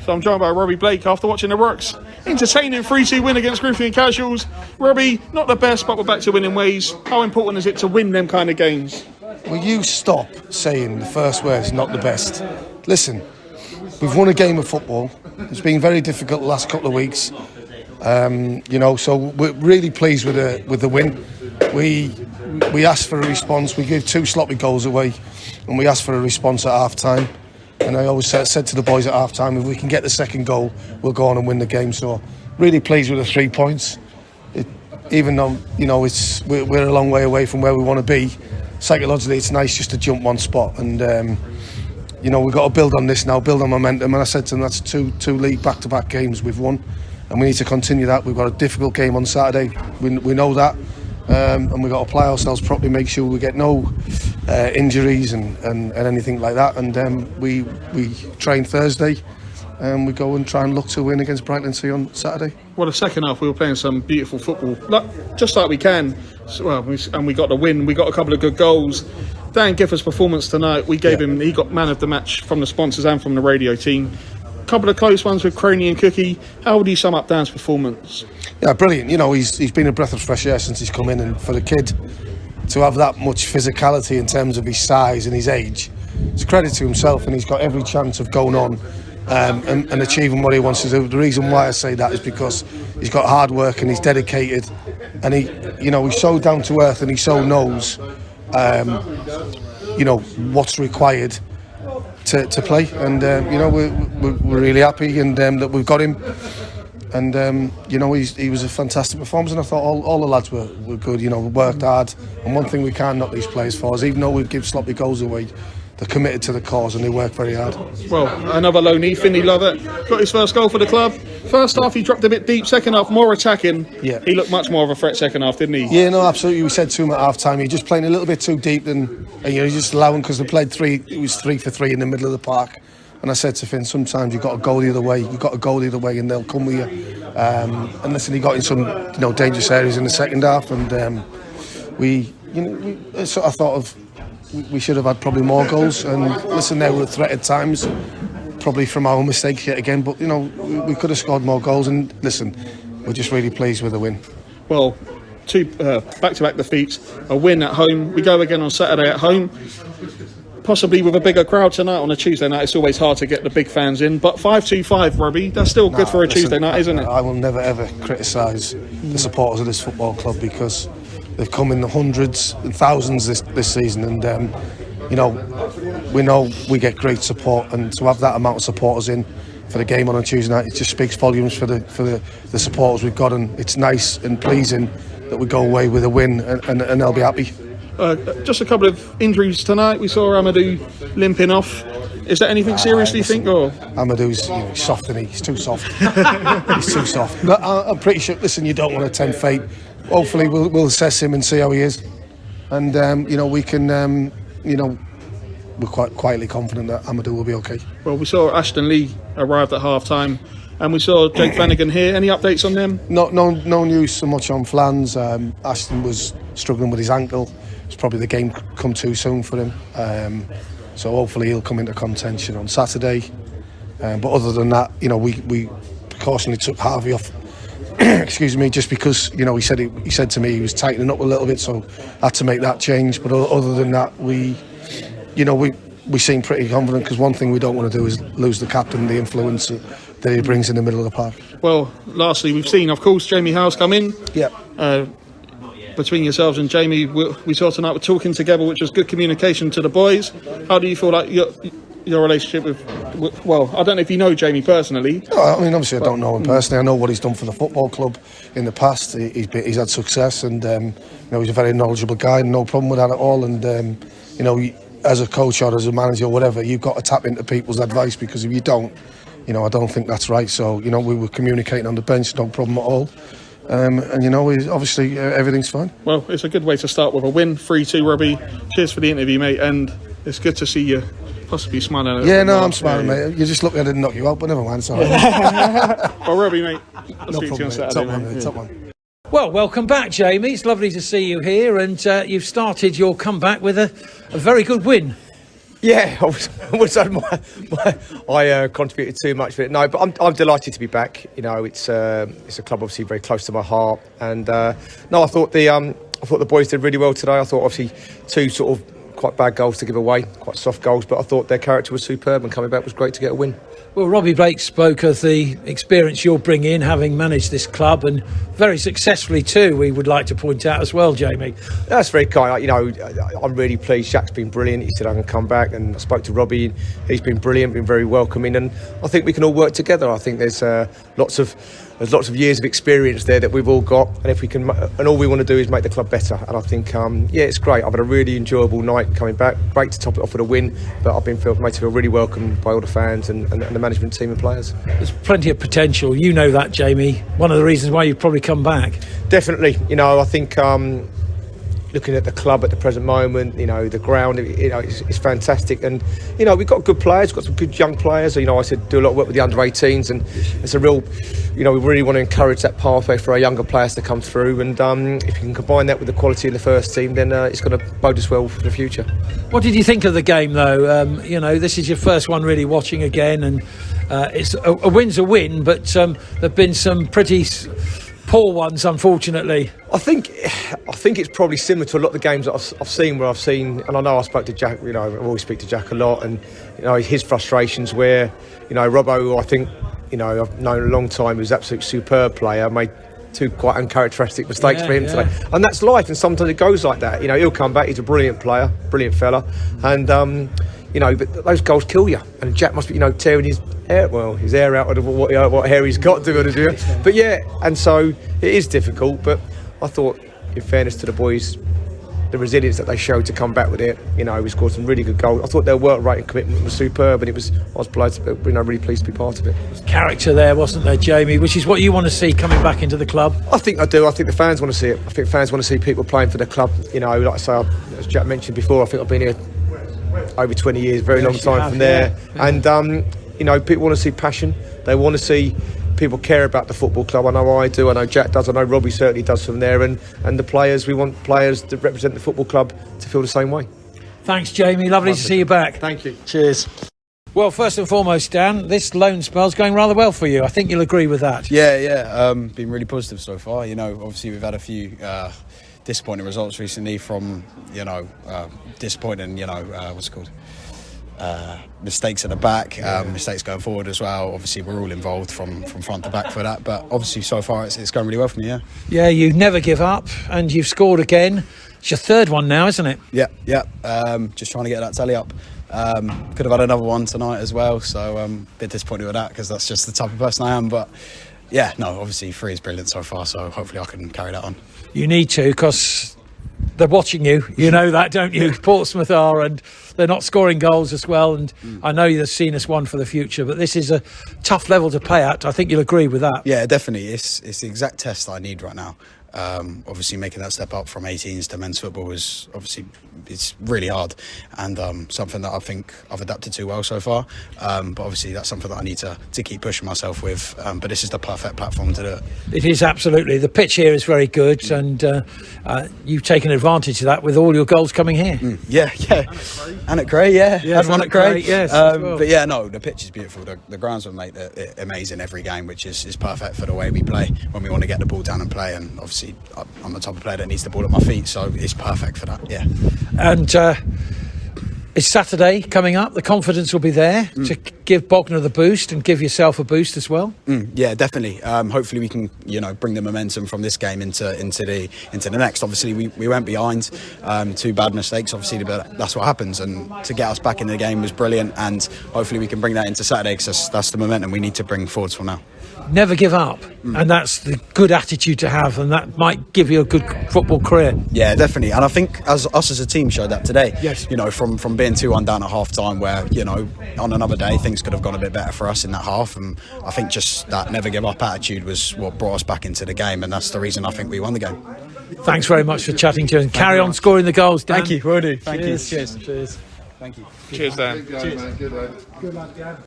So I'm joined by Robbie Blake after watching the Rocks. Entertaining 3-2 win against Corinthian Casuals. Robbie, not the best, but we're back to winning ways. How important is it to win them kind of games? Will you stop saying the first word is not the best? Listen, we've won a game of football. It's been very difficult the last couple of weeks. So we're really pleased with the win. We asked for a response. We gave 2 sloppy goals away, and we asked for a response at half time. And I always said to the boys at half time, if we can get the second goal, we'll go on and win the game. So really pleased with the 3 points. Even though we're a long way away from where we want to be, psychologically it's nice just to jump one spot. And we've got to build on this now, build on momentum. And I said to them, that's two league back-to-back games we've won, and we need to continue that. We've got a difficult game on Saturday. We know that. And we've got to apply ourselves properly, make sure we get no injuries and anything like that. And we train Thursday, and we go and try and look to win against Brighton Sea on Saturday. Well, the second half we were playing some beautiful football, just like we can. And we got the win. We got a couple of good goals. Dan Gifford's performance tonight, we gave him. He got man of the match from the sponsors and from the radio team. Couple of close ones with Crony and Cookie. How would you sum up Dan's performance? Yeah, brilliant. He's been a breath of fresh air since he's come in, and for the kid to have that much physicality in terms of his size and his age, it's a credit to himself, and he's got every chance of going on and achieving what he wants to do. The reason why I say that is because he's got hard work and he's dedicated, and he's so down to earth, and he so knows what's required to play, and we're really happy and that we've got him, and he was a fantastic performance, and I thought all the lads were good. We worked hard, and one thing we can't knock these players for is, even though we give sloppy goals away, they're committed to the cause and they work very hard. Well, another loanee, Finley Lovett, got his first goal for the club. First half he dropped a bit deep, second half more attacking. Yeah. He looked much more of a threat second half, didn't he? Yeah, no, absolutely. We said to him at half time, you're just playing a little bit too deep, and just allowing, because they played 3, it was 3 for 3 in the middle of the park. And I said to Finn, sometimes you've got to go the other way, and they'll come with you. And listen, he got in some dangerous areas in the second half, and I thought of, we should have had probably more goals, and listen, they were a threat at times, probably from our own mistakes yet again, but we could have scored more goals, and listen, we're just really pleased with the win. Well, 2 back-to-back defeats, a win at home. We go again on Saturday at home, possibly with a bigger crowd tonight. On a Tuesday night it's always hard to get the big fans in, but 5-2-5, Robbie, that's still good for a Tuesday night, isn't it? I will never ever criticise the supporters of this football club, because they've come in the hundreds and thousands this season, and we know we get great support, and to have that amount of supporters in for the game on a Tuesday night, it just speaks volumes for the supporters we've got, and it's nice and pleasing that we go away with a win, and they'll be happy. Just a couple of injuries tonight. We saw Amadou limping off. Is that anything serious, do you think? Or Amadou's soft, and he's too soft. He's too soft. But I'm pretty sure. Listen, you don't want to tempt fate. Hopefully, we'll assess him and see how he is, and we can. We're quite quietly confident that Amadou will be okay. Well, we saw Ashton Lee arrived at half time, and we saw Jake Flanagan here. Any updates on them? No news so much on Flans. Ashton was struggling with his ankle. It's probably the game come too soon for him. So hopefully he'll come into contention on Saturday. But other than that, we precautionally took Harvey off. Excuse me, just because he said to me he was tightening up a little bit, so I had to make that change. But other than that, we seem pretty confident, because one thing we don't want to do is lose the captain, the influence that he brings in the middle of the park. Well, lastly, we've seen, of course, Jamie Howell's come in. Yeah. Between yourselves and Jamie, we saw tonight, we're talking together, which was good communication to the boys. How do you feel like your relationship with well, I don't know if you know Jamie personally. No, I mean, obviously I don't know him personally. I know what he's done for the football club in the past. He's had success, and he's a very knowledgeable guy, no problem with that at all. And as a coach or as a manager or whatever, you've got to tap into people's advice, because if you don't, I don't think that's right. So we were communicating on the bench, no problem at all. Obviously everything's fine. Well, it's a good way to start with a win, 3-2, Robbie. Cheers for the interview, mate, and it's good to see you possibly smiling. I'm smiling, mate. You just look at it and knock you out, but never mind, it's all right. Well, Robbie, mate, no problem, mate. Top one. Well, welcome back, Jamie. It's lovely to see you here, and you've started your comeback with a very good win. Yeah, I contributed too much for it. No, but I'm delighted to be back. You know, it's a club obviously very close to my heart, and I thought the boys did really well today. I thought obviously 2 sort of quite bad goals to give away, quite soft goals, but I thought their character was superb, and coming back was great to get a win. Well, Robbie Blake spoke of the experience you'll bring in, having managed this club, and very successfully too, we would like to point out as well, Jamie. That's very kind. You know, I'm really pleased. Jack's been brilliant. He said I can come back, and I spoke to Robbie. He's been brilliant, been very welcoming, and I think we can all work together. I think there's lots of years of experience there that we've all got, and if we can, and all we want to do is make the club better. And I think, it's great. I've had a really enjoyable night coming back. Great to top it off with a win, but I've been made to feel really welcomed by all the fans and the management team and players. There's plenty of potential. You know that, Jamie. One of the reasons why you've probably come back. Definitely. You know, I think looking at the club at the present moment, you know, the ground, you know, it's fantastic, and you know, we've got good players, got some good young players. You know, I said do a lot of work with the under-18s, and it's a real, you know, we really want to encourage that pathway for our younger players to come through, and if you can combine that with the quality in the first team, then it's going to bode us well for the future. What did you think of the game, though? You know, this is your first one really watching again, and it's a win's a win, but there've been some pretty poor ones, unfortunately. I think it's probably similar to a lot of the games that I've seen, and I know I spoke to Jack. You know, I always speak to Jack a lot, and you know his frustrations. Where you know Robbo, I think, you know, I've known a long time, who's an absolute superb player, made 2 quite uncharacteristic mistakes for him today, and that's life. And sometimes it goes like that. You know, he'll come back. He's a brilliant player, brilliant fella, and you know, but those goals kill you. And Jack must be, you know, tearing his hair out of what hair he's got, to be honest with you. But yeah, and so it is difficult. But I thought, in fairness to the boys, the resilience that they showed to come back with it, you know, we scored some really good goals. I thought their work rate and commitment was superb, and I was really pleased to be part of it. Character there, wasn't there, Jamie? Which is what you want to see coming back into the club. I think I do. I think the fans want to see it. I think fans want to see people playing for the club. You know, like I say, as Jack mentioned before, I think I've been here over 20 years, very long time from there. Yeah. And you know, people want to see passion. They want to see people care about the football club. I know I do, I know Jack does, I know Robbie certainly does from there, and the players, we want players that represent the football club to feel the same way. Thanks, Jamie. Lovely to see you back. Thank you. Cheers. Well, first and foremost, Dan, this loan spell's going rather well for you. I think you'll agree with that. Yeah. Been really positive so far. You know, obviously we've had a few disappointing results recently from, you know, disappointing, you know, what's it called? Mistakes at the back, mistakes going forward as well. Obviously we're all involved from front to back for that, but obviously so far it's going really well for me. Yeah, you never give up, and you've scored again. It's your 3rd one now, isn't it? Yeah. Just trying to get that tally up. Could have had another one tonight as well, so a bit disappointed with that, because that's just the type of person I am. But yeah, no, obviously 3 is brilliant so far, so hopefully I can carry that on. You need to, because they're watching you. You know that, don't you? Portsmouth are, and they're not scoring goals as well. And I know you've seen us one for the future, but this is a tough level to play at. I think you'll agree with that. Yeah, definitely. It's the exact test I need right now. Obviously making that step up from 18s to men's football is obviously, it's really hard, and something that I think I've adapted to well so far, but obviously that's something that I need to keep pushing myself with, but this is the perfect platform to do it. It is, absolutely. The pitch here is very good, and you've taken advantage of that with all your goals coming here. Yeah. And at Cray, had one at Cray. Yes, well. But yeah, no, the pitch is beautiful. The grounds will make it amazing every game, which is perfect for the way we play when we want to get the ball down and play, and obviously I'm the type of player that needs the ball at my feet, so it's perfect for that. Yeah. And it's Saturday coming up. The confidence will be there to give Bognor the boost and give yourself a boost as well. Yeah, definitely. Hopefully we can, you know, bring the momentum from this game into the next. Obviously we went behind, 2 bad mistakes, obviously, but that's what happens. And to get us back in the game was brilliant, and hopefully we can bring that into Saturday, because that's the momentum we need to bring forwards from now. Never give up, and that's the good attitude to have, and that might give you a good football career. Yeah, definitely. And I think us as a team showed that today. Yes. You know, from being 2-1 down at half time, where, you know, on another day things could have gone a bit better for us in that half, and I think just that never give up attitude was what brought us back into the game, and that's the reason I think we won the game. Thanks very much for chatting to us, and carry on scoring the goals, Dan. Thank you, will do. Thank you. Cheers. Thank you. Cheers, Dan. Good lad, man. Good lad. Good luck, Dan.